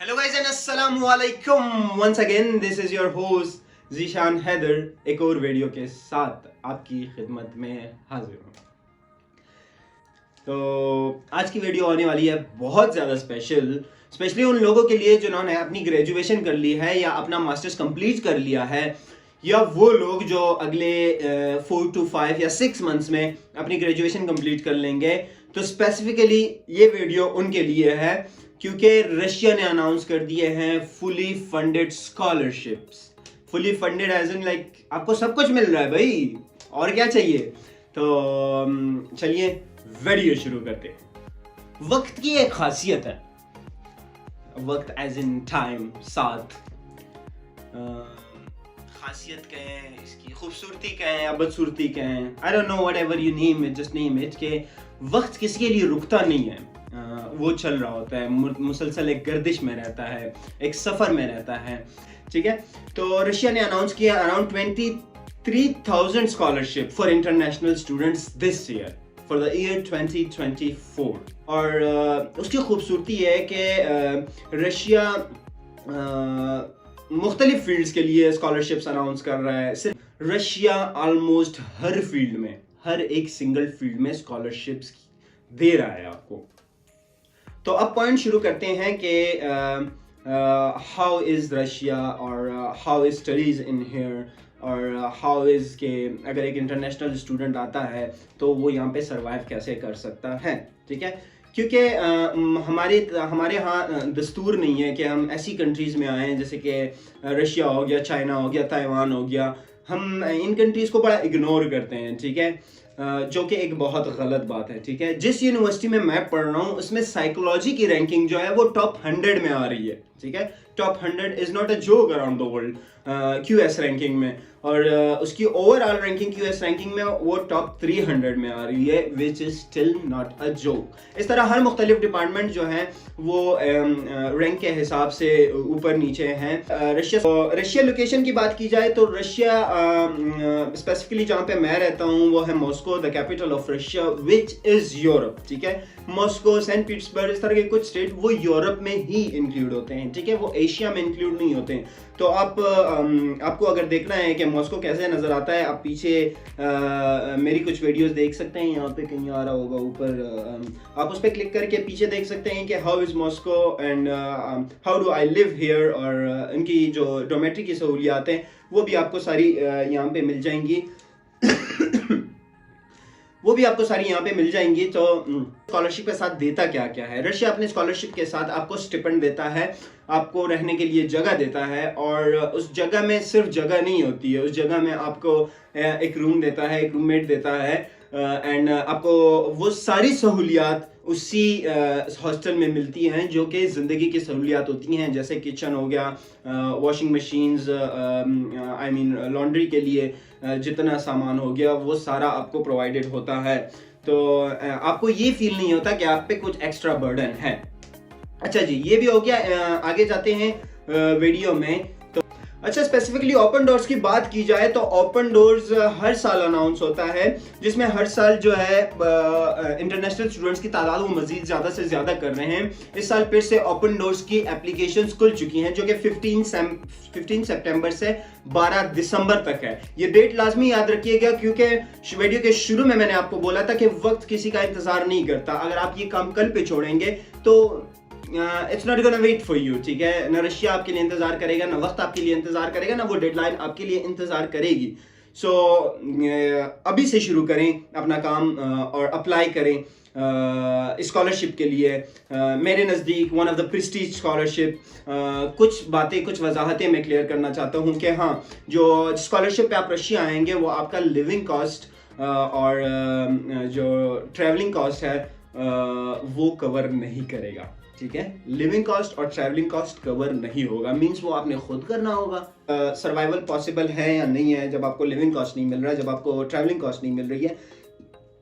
Hello guys and अस्सलाम वालेकुम। Once again this is your host Zeeshan Haider एक और वीडियो के साथ आपकी खिदमत में हाजिर हूँ। तो आज की वीडियो आने वाली है बहुत ज़्यादा स्पेशली उन लोगों के लिए जिन्होंने अपनी ग्रेजुएशन कर ली है या अपना मास्टर्स कंप्लीट कर लिया है, या वो लोग जो अगले 4 to 5 या 6 मंथ्स में अपनी ग्रेजुएशन कंप्लीट कर लेंगे। तो स्पेसिफिकली ये वीडियो उनके लिए है क्योंकि रशिया ने अनाउंस कर दिए हैं fully funded scholarships. Fully funded as in like आपको सब कुछ मिल रहा है भाई, और क्या चाहिए। तो चलिए वीडियो शुरू करते हैं। वक्त की एक खासियत है, वक्त एज इन टाइम, साथ खासियत कहें, इसकी खूबसूरती कहें या बदसूरती कहें, I don't know, whatever you name it, just name it, के वक्त किसी के लिए रुकता नहीं है। वो चल रहा होता है, मुसलसल एक गर्दिश में रहता है, एक सफ़र में रहता है, ठीक है। तो रशिया ने अनाउंस किया around 23,000 scholarship for international students this year for the year 2024। और उसकी खूबसूरती है कि रशिया मुख्तलिफ फील्ड्स के लिए स्कॉलरशिप्स अनाउंस कर रहा है। सिर्फ रशिया ऑलमोस्ट हर फील्ड में, हर एक सिंगल फील्ड में स्कॉलरशिप्स दे रहा है आपको। तो अब पॉइंट शुरू करते हैं कि हाउ इज़ रशिया और how is studies in here, और हाउ इज़ के अगर एक इंटरनेशनल स्टूडेंट आता है तो वो यहाँ पे सरवाइव कैसे कर सकता है, ठीक है। क्योंकि हमारे यहाँ दस्तूर नहीं है कि हम ऐसी कंट्रीज़ में आएँ जैसे कि रशिया हो गया, चाइना हो गया, ताइवान हो गया। हम इन कंट्रीज़ को बड़ा इग्नोर करते हैं, ठीक है, जो कि एक बहुत गलत बात है, ठीक है। जिस यूनिवर्सिटी में मैं पढ़ रहा हूँ उसमें साइकोलॉजी की रैंकिंग जो है वो टॉप 100 में आ रही है, ठीक है। Top 100 is not a joke around the world QS ranking में, और उसकी ओवरऑल रैंकिंग QS रैंकिंग में वो टॉप 300 में आ रही है, which is still not a joke. इस तरह हर मुख्तलिफ डिपार्टमेंट जो हैं वो रैंक के हिसाब से ऊपर नीचे हैं। रशिया लोकेशन की बात की जाए तो रशिया स्पेसिफिकली जहाँ पे मैं रहता हूँ वो है Moscow, the capital of Russia, which is Europe, ठीक है। मॉस्को, सेंट पीटर्सबर्ग, इस तरह के कुछ स्टेट वो यूरोप में ही इंक्लूड होते हैं, ठीक है, वो एशिया में इंक्लूड नहीं होते हैं। तो आपको अगर देखना है कि मॉस्को कैसे नज़र आता है, आप पीछे मेरी कुछ वीडियोस देख सकते हैं, यहाँ पे कहीं आ रहा होगा ऊपर, आप उस पर क्लिक करके पीछे देख सकते हैं कि how is Moscow and how do I live here, और इनकी जो डोमेट्री की सहूलियात हैं वो भी आपको सारी यहाँ पे मिल जाएंगी वो भी आपको सारी यहाँ पे मिल जाएंगी। तो स्कॉलरशिप के साथ देता क्या क्या है रशिया? अपने स्कॉलरशिप के साथ आपको स्टिपेंड देता है, आपको रहने के लिए जगह देता है, और उस जगह में सिर्फ जगह नहीं होती है, उस जगह में आपको एक रूम देता है, एक रूममेट देता है, एंड आपको वो सारी सहूलियात उसी हॉस्टल में मिलती हैं जो कि ज़िंदगी की सहूलियात होती हैं, जैसे किचन हो गया, washing machines, I mean laundry के लिए जितना सामान हो गया वो सारा आपको प्रोवाइडेड होता है। तो आपको ये फील नहीं होता कि आप पे कुछ एक्स्ट्रा बर्डन है। अच्छा जी, ये भी हो गया। आगे जाते हैं वीडियो में। तो अच्छा, स्पेसिफिकली ओपन डोर्स की बात की जाए तो ओपन डोर्स हर साल अनाउंस होता है, जिसमें हर साल जो है इंटरनेशनल स्टूडेंट्स की तादाद वो मजीद ज़्यादा से ज़्यादा कर रहे हैं। इस साल फिर से ओपन डोर्स की एप्लीकेशंस खुल चुकी हैं जो कि 15 सितंबर से 12 दिसंबर तक है। ये डेट लाजमी याद रखिएगा क्योंकि वीडियो के शुरू में मैंने आपको बोला था कि वक्त किसी का इंतज़ार नहीं करता। अगर आप ये काम कल पे छोड़ेंगे तो it's not gonna wait for you, ठीक है। ना रशिया आपके लिए इंतजार करेगा, ना वक्त आपके लिए इंतजार करेगा, ना वो डेडलाइन आपके लिए इंतजार करेगी। सो अभी से शुरू करें अपना काम और अप्लाई करें स्कॉलरशिप के लिए। मेरे नज़दीक one of the Prestige scholarship, कुछ बातें, कुछ वजाहतें मैं क्लियर करना चाहता हूँ कि हाँ, जो स्कॉलरशिप पे आप रशिया आएंगे वो आपका लिविंग कॉस्ट और जो ट्रैवलिंग कॉस्ट है वो कवर नहीं करेगा, ठीक है। लिविंग कॉस्ट और ट्रैवलिंग कॉस्ट कवर नहीं होगा, मींस वो आपने खुद करना होगा। सर्वाइवल पॉसिबल है या नहीं है जब आपको लिविंग कॉस्ट नहीं मिल रहा है, जब आपको ट्रैवलिंग कॉस्ट नहीं मिल रही है?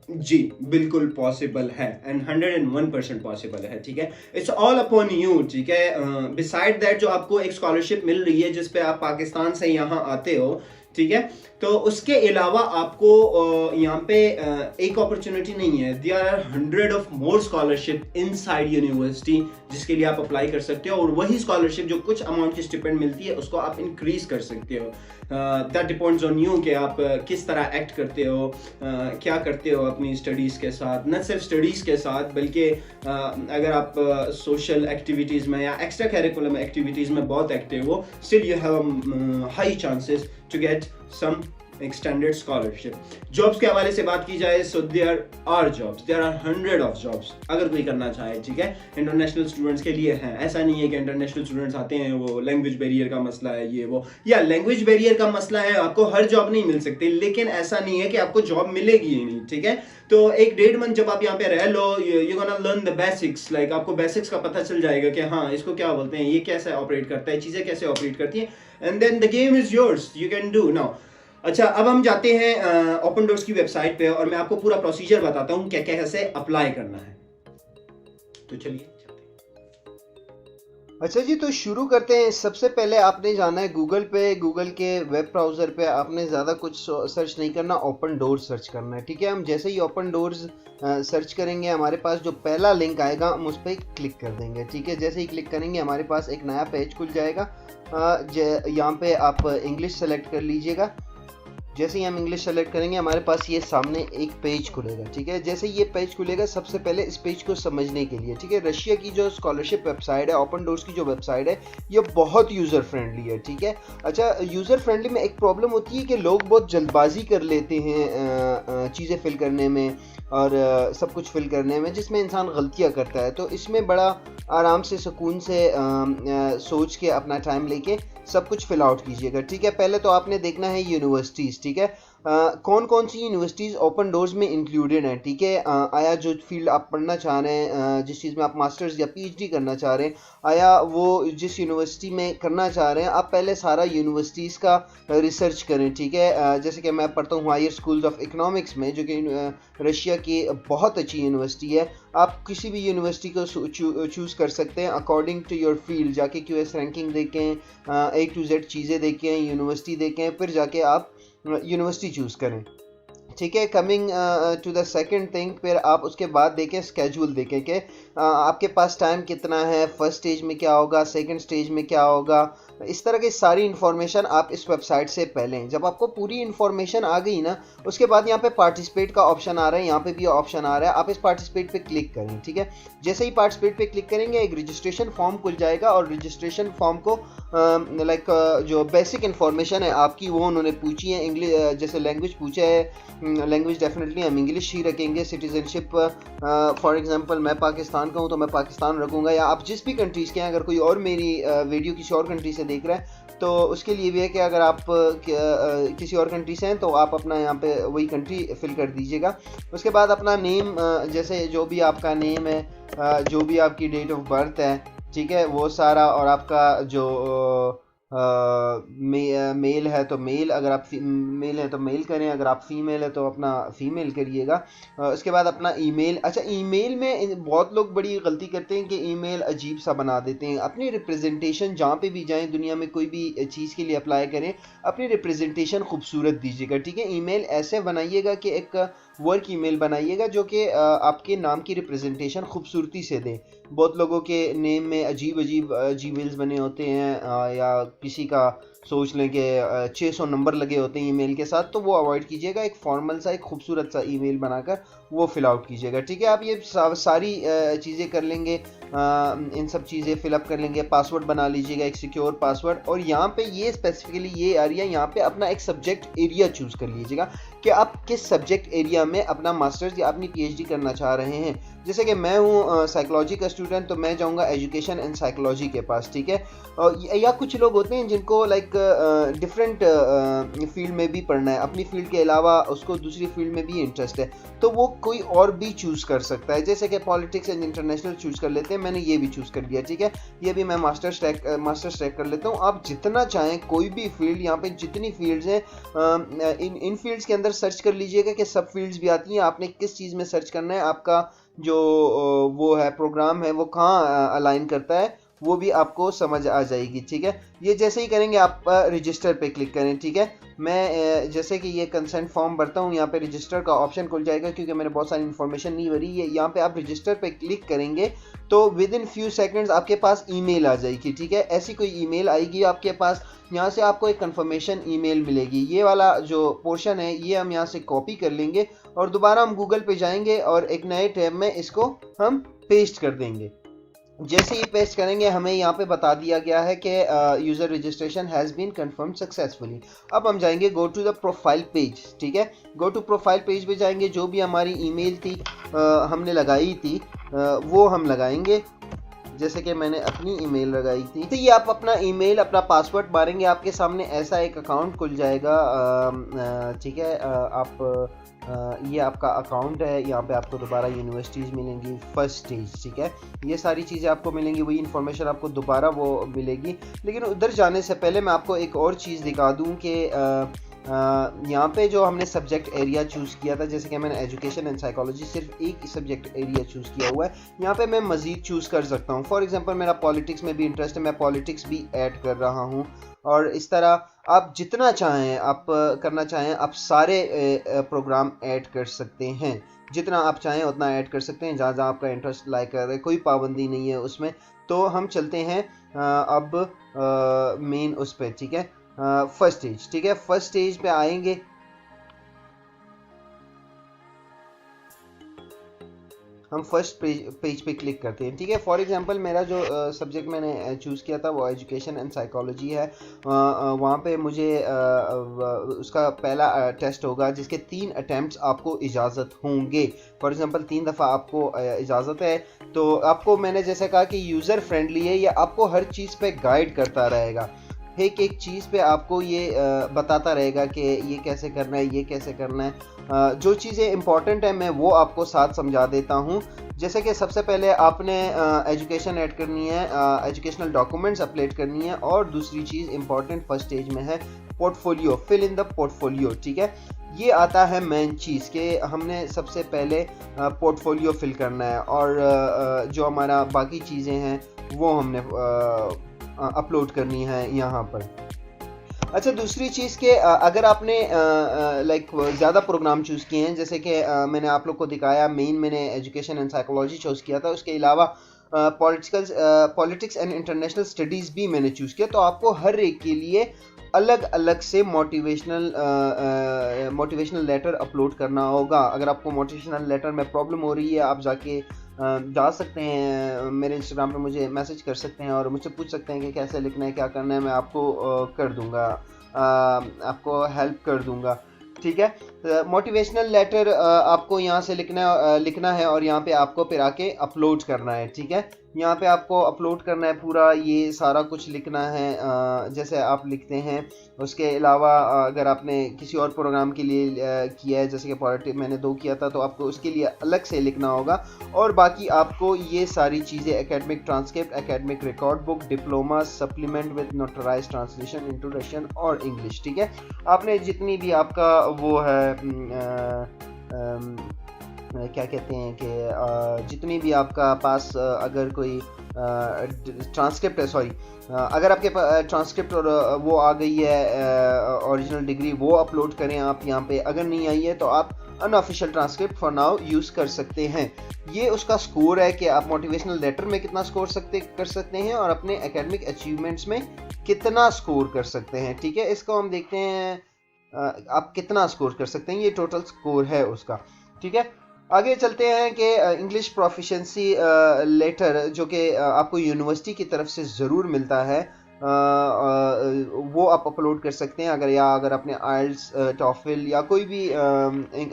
जी बिल्कुल पॉसिबल है, एंड 101% पॉसिबल है, ठीक है। इट्स ऑल अपॉन यू, ठीक है। बिसाइड दैट जो आपको एक स्कॉलरशिप मिल रही है जिस पे आप पाकिस्तान से यहाँ आते हो, ठीक है। तो उसके अलावा आपको यहाँ पे एक अपॉर्चुनिटी नहीं है, there are 100 of more scholarship inside university जिसके लिए आप अप्लाई कर सकते हो, और वही स्कॉलरशिप जो कुछ अमाउंट की स्टिपेंड मिलती है उसको आप इंक्रीज कर सकते हो। दैट डिपेंड्स ऑन यू कि आप किस तरह एक्ट करते हो, क्या करते हो अपनी स्टडीज़ के साथ, न सिर्फ स्टडीज़ के साथ बल्कि अगर आप सोशल एक्टिविटीज़ में या एक्स्ट्रा करिकुलम एक्टिविटीज़ में बहुत एक्टिव हो, still you have high chances to get some extended scholarship. Jobs के हवाले से बात की जाए, so there are 100 of jobs अगर कोई करना चाहे, ठीक है। इंटरनेशनल स्टूडेंट्स के लिए हैं, ऐसा नहीं है कि इंटरनेशनल स्टूडेंट्स आते हैं वो लैंग्वेज बैरियर का मसला है ये वो, या लैंग्वेज बैरियर का मसला है, आपको हर जॉब नहीं मिल सकती, लेकिन ऐसा नहीं है कि आपको जॉब मिलेगी ही नहीं, ठीक है। तो 1-1.5 मंथ जब आप यहाँ पे रह लो, you gonna learn the basics, like आपको बेसिक्स का पता चल जाएगा कि हाँ इसको क्या बोलते हैं, ये कैसे ऑपरेट करता है, चीज़ें कैसे ऑपरेट करती हैं, and then the game is yours, you can do now. अच्छा, अब हम जाते हैं ओपन डोर्स की वेबसाइट पे और मैं आपको पूरा प्रोसीजर बताता हूँ क्या कैसे अप्लाई करना है। तो चलिए। अच्छा जी, तो शुरू करते हैं। सबसे पहले आपने जाना है गूगल पे, गूगल के वेब ब्राउज़र पे आपने ज़्यादा कुछ सर्च नहीं करना, ओपन डोर्स सर्च करना है, ठीक है। हम जैसे ही ओपन डोर्स सर्च करेंगे हमारे पास जो पहला लिंक आएगा हम उस पर क्लिक कर देंगे, ठीक है। जैसे ही क्लिक करेंगे हमारे पास एक नया पेज खुल जाएगा। यहाँ पे आप इंग्लिश सेलेक्ट कर लीजिएगा। जैसे ही हम इंग्लिश सेलेक्ट करेंगे हमारे पास ये सामने एक पेज खुलेगा, ठीक है। जैसे ये पेज खुलेगा, सबसे पहले इस पेज को समझने के लिए, ठीक है, रशिया की जो स्कॉलरशिप वेबसाइट है, ओपन डोर्स की जो वेबसाइट है, ये बहुत यूज़र फ्रेंडली है, ठीक है। अच्छा, यूज़र फ्रेंडली में एक प्रॉब्लम होती है कि लोग बहुत जल्दबाजी कर लेते हैं चीज़ें फिल करने में और सब कुछ फिल करने में, जिसमें इंसान गलतियाँ करता है। तो इसमें बड़ा आराम से सुकून से सोच के अपना टाइम लेके सब कुछ फिल आउट कीजिएगा, ठीक है। पहले तो आपने देखना है यूनिवर्सिटीज़, ठीक है। कौन कौन सी यूनिवर्सिटीज़ ओपन डोर्स में इंक्लूडेड हैं, ठीक है। आया जो फील्ड आप पढ़ना चाह रहे हैं, जिस चीज़ में आप मास्टर्स या पीएचडी करना चाह रहे हैं, आया वो जिस यूनिवर्सिटी में करना चाह रहे हैं, आप पहले सारा यूनिवर्सिटीज़ का रिसर्च करें, ठीक है। जैसे कि मैं पढ़ता हूँ हायर स्कूल्स ऑफ इकोनॉमिक्स में, जो कि रशिया की बहुत अच्छी यूनिवर्सिटी है। आप किसी भी यूनिवर्सिटी को चूज़ कर सकते हैं अकॉर्डिंग टू योर फील्ड। जाके क्यूएस रैंकिंग देखें, A to Z चीज़ें देखें, यूनिवर्सिटी देखें, फिर जाके आप यूनिवर्सिटी चूज़ करें, ठीक है। Coming to the second thing, फिर आप उसके बाद देखें, स्केड्यूल देखें कि आपके पास टाइम कितना है, फर्स्ट स्टेज में क्या होगा, सेकंड स्टेज में क्या होगा। इस तरह की सारी इन्फॉर्मेशन आप इस वेबसाइट से पहले, जब आपको पूरी इन्फॉर्मेशन आ गई ना, उसके बाद यहाँ पे पार्टिसिपेट का ऑप्शन आ रहा है, यहाँ पे भी ऑप्शन आ रहा है, आप इस पार्टिसिपेट पे क्लिक करें, ठीक है। जैसे ही पार्टिसिपेट पे क्लिक करेंगे एक रजिस्ट्रेशन फॉर्म खुल जाएगा, और रजिस्ट्रेशन फॉर्म को जो बेसिक इन्फॉर्मेशन है आपकी वो उन्होंने पूछी है। इंग्लिश जैसे लैंग्वेज पूछा है, लैंग्वेज डेफिनेटली हम इंग्लिश ही रखेंगे। सिटीजनशिप फॉर एग्जांपल मैं पाकिस्तान का हूँ तो मैं पाकिस्तान रखूँगा, या आप जिस भी कंट्रीज़ के हैं। अगर कोई और मेरी वीडियो किसी और कंट्री से देख रहा है तो उसके लिए भी है कि अगर आप किसी और कंट्री से हैं तो आप अपना यहाँ पे वही कंट्री फिल कर दीजिएगा। उसके बाद अपना नेम, जैसे जो भी आपका नेम है, जो भी आपकी डेट ऑफ बर्थ है, ठीक है, वो सारा, और आपका जो मेल है तो मेल, अगर आप मेल है तो मेल करें, अगर आप फीमेल है तो अपना फीमेल करिएगा। उसके बाद अपना ईमेल। अच्छा, ईमेल में बहुत लोग बड़ी गलती करते हैं कि ईमेल अजीब सा बना देते हैं। अपनी रिप्रेजेंटेशन जहाँ पे भी जाएं दुनिया में, कोई भी चीज़ के लिए अप्लाई करें, अपनी रिप्रेजेंटेशन खूबसूरत दीजिएगा, ठीक है। ईमेल ऐसे बनाइएगा कि एक वर्क ईमेल बनाइएगा जो कि आपके नाम की रिप्रेजेंटेशन खूबसूरती से दे। बहुत लोगों के नेम में अजीब अजीब जीमेल्स बने होते हैं, या किसी का सोच लें कि 600 नंबर लगे होते हैं ईमेल के साथ, तो वो अवॉइड कीजिएगा। एक फॉर्मल सा, एक खूबसूरत सा ईमेल बनाकर वो फिल आउट कीजिएगा, ठीक है। आप ये सारी चीज़ें कर लेंगे, इन सब चीज़ें फिलअप कर लेंगे। पासवर्ड बना लीजिएगा, एक सिक्योर पासवर्ड। और यहाँ पे ये स्पेसिफिकली ये एरिया, यहाँ पे अपना एक सब्जेक्ट एरिया चूज़ कर लीजिएगा कि आप किस सब्जेक्ट एरिया में अपना मास्टर्स या अपनी पीएचडी करना चाह रहे हैं। जैसे कि मैं हूँ साइकोलॉजी का स्टूडेंट, तो मैं जाऊँगा एजुकेशन एंड साइकोलॉजी के पास, ठीक है। या कुछ लोग होते हैं जिनको लाइक डिफरेंट फील्ड में भी पढ़ना है, अपनी फील्ड के अलावा उसको दूसरी फील्ड में भी इंटरेस्ट है, तो वो कोई और भी चूज़ कर सकता है। जैसे कि पॉलिटिक्स एंड इंटरनेशनल चूज़ कर लेते हैं, मैंने ये भी चूज़ कर लिया, ठीक है। ये भी मैं मास्टर्स ट्रैक कर लेता हूँ। आप जितना चाहें कोई भी फील्ड, यहाँ पे जितनी फील्ड्स हैं इन फील्ड्स के अंदर सर्च कर लीजिएगा कि सब फील्ड्स भी आती हैं। आपने किस चीज़ में सर्च करना है, आपका जो वो है प्रोग्राम है वो कहाँ अलाइन करता है, वो भी आपको समझ आ जाएगी। ठीक है, ये जैसे ही करेंगे आप रजिस्टर पे क्लिक करें। ठीक है, मैं जैसे कि ये कंसेंट फॉर्म भरता हूँ, यहाँ पे रजिस्टर का ऑप्शन खुल जाएगा क्योंकि मैंने बहुत सारी इन्फॉर्मेशन नहीं भरी है। यहाँ पे आप रजिस्टर पे क्लिक करेंगे तो विद इन फ्यू सेकंड्स आपके पास ईमेल आ जाएगी। ठीक है, ऐसी कोई ईमेल आएगी आपके पास, यहाँ से आपको एक कंफर्मेशन ईमेल मिलेगी। ये वाला जो पोर्शन है ये हम यहाँ से कॉपी कर लेंगे और दोबारा हम गूगल पे जाएंगे और एक नए टैब में इसको हम पेस्ट कर देंगे। जैसे ही पेस्ट करेंगे हमें यहाँ पे बता दिया गया है कि user registration has been confirm successfully. अब हम जाएंगे go to the profile page. ठीक है, गो टू प्रोफाइल पेज पे जाएंगे, जो भी हमारी ईमेल थी हमने लगाई थी वो हम लगाएंगे। जैसे कि मैंने अपनी ईमेल लगाई थी, तो ये आप अपना ईमेल अपना पासवर्ड मारेंगे, आपके सामने ऐसा एक अकाउंट खुल जाएगा। ठीक है, ये आपका अकाउंट है। यहाँ पे आपको दोबारा यूनिवर्सिटीज़ मिलेंगी, फर्स्ट स्टेज। ठीक है, ये सारी चीज़ें आपको मिलेंगी, वही इन्फॉर्मेशन आपको दोबारा वो मिलेगी। लेकिन उधर जाने से पहले मैं आपको एक और चीज़ दिखा दूँ कि यहाँ पे जो हमने सब्जेक्ट एरिया चूज़ किया था, जैसे कि मैंने एजुकेशन एंड साइकोलॉजी सिर्फ एक ही सब्जेक्ट एरिया चूज़ किया हुआ है, यहाँ पे मैं मज़ीद चूज़ कर सकता हूँ। फॉर एग्जांपल मेरा पॉलिटिक्स में भी इंटरेस्ट है, मैं पॉलिटिक्स भी ऐड कर रहा हूँ। और इस तरह आप जितना चाहें, आप करना चाहें, आप सारे प्रोग्राम ऐड कर सकते हैं, जितना आप चाहें उतना ऐड कर सकते हैं, जहाँ जहाँ आपका इंटरेस्ट लाई कर रहे हैं, कोई पाबंदी नहीं है उसमें। तो हम चलते हैं अब मेन उस पर। ठीक है, फर्स्ट स्टेज। ठीक है, फर्स्ट स्टेज पे आएंगे, हम फर्स्ट पेज पे क्लिक करते हैं। ठीक है, फॉर एग्जांपल मेरा जो सब्जेक्ट मैंने चूज़ किया था वो एजुकेशन एंड साइकोलॉजी है। वहाँ पे मुझे उसका पहला टेस्ट होगा जिसके 3 अटैम्प्ट्स आपको इजाज़त होंगे। फॉर एग्जांपल 3 दफ़ा आपको इजाज़त है। तो आपको मैंने जैसे कहा कि यूज़र फ्रेंडली है, ये आपको हर चीज़ पे गाइड करता रहेगा, एक एक चीज़ पे आपको ये बताता रहेगा कि ये कैसे करना है, ये कैसे करना है। जो चीज़ें इंपॉर्टेंट है मैं वो आपको साथ समझा देता हूँ। जैसे कि सबसे पहले आपने एजुकेशन ऐड करनी है, एजुकेशनल डॉक्यूमेंट्स अपलोड करनी है, और दूसरी चीज़ इंपॉर्टेंट फर्स्ट स्टेज में है portfolio, fill in the portfolio. ठीक है, ये आता है मेन चीज़ कि हमने सबसे पहले पोर्टफोलियो फिल करना है, और जो हमारा बाकी चीज़ें हैं वो हमने अपलोड करनी है यहाँ पर। अच्छा, दूसरी चीज़ के अगर आपने लाइक ज़्यादा प्रोग्राम चूज़ किए हैं, जैसे कि मैंने आप लोग को दिखाया, मेन मैंने एजुकेशन एंड साइकोलॉजी चूज़ किया था, उसके अलावा पॉलिटिक्स एंड इंटरनेशनल स्टडीज़ भी मैंने चूज़ किया, तो आपको हर एक के लिए अलग अलग से मोटिवेशनल लेटर अपलोड करना होगा। अगर आपको मोटिवेशनल लेटर में प्रॉब्लम हो रही है, आप जाके जा सकते हैं, मेरे इंस्टाग्राम पे मुझे मैसेज कर सकते हैं और मुझसे पूछ सकते हैं कि कैसे लिखना है, क्या करना है, मैं आपको कर दूंगा, आपको हेल्प कर दूंगा। ठीक है, मोटिवेशनल लेटर आपको यहाँ से लिखना है और यहाँ पे आपको फिर आके अपलोड करना है। ठीक है, यहाँ पे आपको अपलोड करना है, पूरा ये सारा कुछ लिखना है जैसे आप लिखते हैं। उसके अलावा अगर आपने किसी और प्रोग्राम के लिए किया है, जैसे कि पॉलिटिक्स मैंने 2 किया था, तो आपको उसके लिए अलग से लिखना होगा। और बाकी आपको ये सारी चीज़ें, academic transcript, academic record book, diploma, supplement with notarised translation into Russian और इंग्लिश। ठीक है, आपने जितनी भी आपका वो है क्या कहते हैं कि जितनी भी आपका पास अगर कोई ट्रांसक्रिप्ट है, सॉरी, अगर आपके पास ट्रांसक्रिप्ट और वो आ गई है ओरिजिनल डिग्री, वो अपलोड करें आप यहाँ पे। अगर नहीं आई है तो आप unofficial transcript for now use कर सकते हैं। ये उसका स्कोर है कि आप मोटिवेशनल लेटर में कितना स्कोर कर सकते हैं और अपने एकेडमिक अचीवमेंट्स में कितना स्कोर कर सकते हैं। ठीक है, इसको हम देखते हैं आप कितना स्कोर कर सकते हैं, ये टोटल स्कोर है उसका। ठीक है, आगे चलते हैं कि इंग्लिश प्रोफिशिएंसी लेटर जो कि आपको यूनिवर्सिटी की तरफ से ज़रूर मिलता है, वो आप अपलोड कर सकते हैं। अगर आपने आइल्स, टॉफिल या कोई भी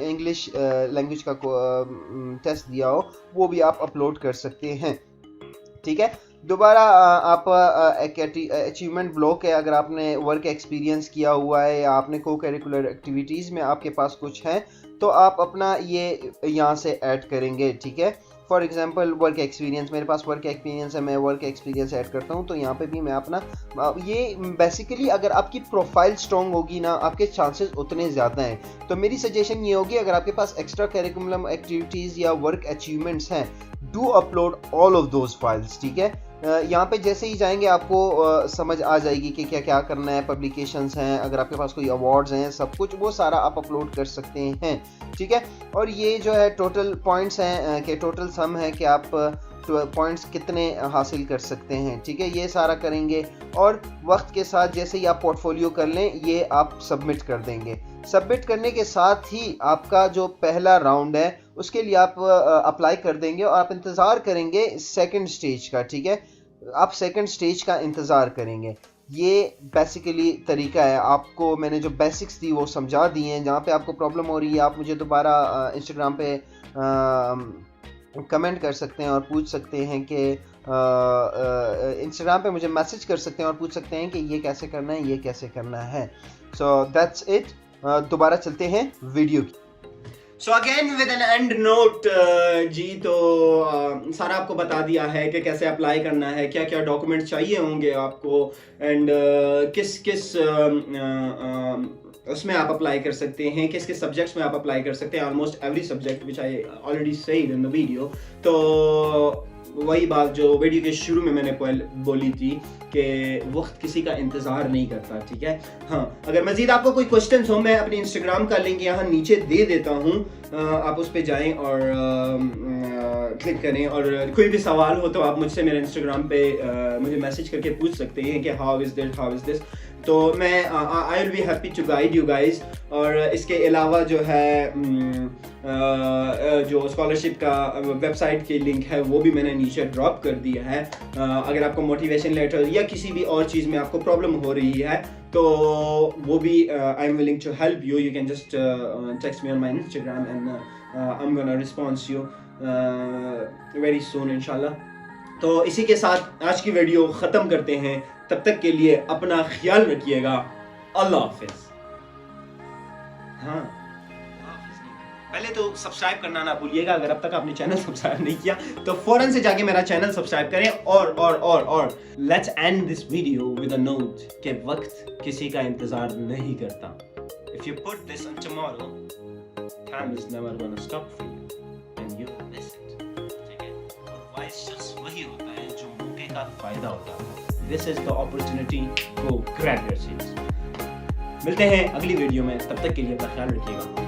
इंग्लिश लैंग्वेज का टेस्ट दिया हो, वो भी आप अपलोड कर सकते हैं। ठीक है, दोबारा आप अचीवमेंट ब्लॉक है, अगर आपने वर्क एक्सपीरियंस किया हुआ है या आपने को करिकुलर एक्टिविटीज़ में आपके पास कुछ है, तो आप अपना ये यहाँ से ऐड करेंगे। ठीक है, फॉर एग्जांपल वर्क एक्सपीरियंस, मेरे पास वर्क एक्सपीरियंस है, मैं वर्क एक्सपीरियंस ऐड करता हूँ, तो यहाँ पे भी मैं अपना ये बेसिकली अगर आपकी प्रोफाइल स्ट्रॉन्ग होगी ना, आपके चांसेस उतने ज़्यादा हैं। तो मेरी सजेशन ये होगी, अगर आपके पास एक्स्ट्रा करिकुलम एक्टिविटीज़ या वर्क अचीवमेंट्स हैं, do upload all of those files. ठीक है, यहाँ पे जैसे ही जाएंगे आपको समझ आ जाएगी कि क्या क्या करना है। पब्लिकेशंस हैं, अगर आपके पास कोई अवार्ड्स हैं, सब कुछ वो सारा आप अपलोड कर सकते हैं, ठीक है। और ये जो है टोटल पॉइंट्स हैं कि टोटल सम है कि आप पॉइंट्स कितने हासिल कर सकते हैं, ठीक है। ये सारा करेंगे और वक्त के साथ जैसे ही आप पोर्टफोलियो कर लें ये आप सबमिट कर देंगे। सबमिट करने के साथ ही आपका जो पहला राउंड है उसके लिए आप अप्लाई कर देंगे और आप इंतज़ार करेंगे सेकंड स्टेज का, ठीक है। आप सेकंड स्टेज का इंतज़ार करेंगे। ये बेसिकली तरीका है। आपको मैंने जो बेसिक्स दी वो समझा दी हैं। जहाँ पे आपको प्रॉब्लम हो रही है आप मुझे दोबारा इंस्टाग्राम पे कमेंट कर सकते हैं और पूछ सकते हैं कि इंस्टाग्राम पे मुझे मैसेज कर सकते हैं और पूछ सकते हैं कि ये कैसे करना है, ये कैसे करना है। So that's it. दोबारा चलते हैं वीडियो की। So again with an end note जी, तो सारा आपको बता दिया है कि कैसे अप्लाई करना है, क्या क्या डॉक्यूमेंट चाहिए होंगे आपको, एंड किस किस उसमें आप अप्लाई कर सकते हैं, किस किस सब्जेक्ट्स में आप अप्लाई कर सकते हैं। Almost every subject which I already said in the video. तो वही बात जो वीडियो के शुरू में मैंने बोली थी कि वक्त किसी का इंतज़ार नहीं करता, ठीक है। हाँ, अगर मज़ीद आपको कोई क्वेश्चंस हो, मैं अपने इंस्टाग्राम का लिंक यहाँ नीचे दे देता हूँ, आप उस पर जाएं और क्लिक करें, और कोई भी सवाल हो तो आप मुझसे मेरे इंस्टाग्राम पे मुझे मैसेज करके पूछ सकते हैं कि हाउ इज़ दिस, तो मैं I will be happy to guide you guys. और इसके अलावा जो है जो स्कॉलरशिप का वेबसाइट की लिंक है वो भी मैंने नीचे ड्रॉप कर दिया है। अगर आपको मोटिवेशन लेटर या किसी भी और चीज़ में आपको प्रॉब्लम हो रही है तो वो भी I am willing to help you. You can just text me on my Instagram and I am gonna response you very soon इंशाल्लाह। तो इसी के साथ आज की वीडियो ख़त्म करते हैं। तब तक के लिए अपना ख्याल रखिएगा। अल्लाह हाफिज़। हाँ, पहले तो सब्सक्राइब करना ना भूलिएगा। अगर अब तक आपने चैनल सब्सक्राइब नहीं किया तो फौरन से जाके मेरा चैनल सब्सक्राइब करें। और let's end this video with a note कि वक्त किसी का इंतजार नहीं करता। If you put this on tomorrow, time is never gonna stop for you and you will miss it, ठीक है। और वाइस जस्ट वही होता है जो मौके का फायदा होता है। This is the opportunity, go grab your चीज। मिलते हैं अगली वीडियो में, तब तक के लिए अपना ख्याल रखिएगा।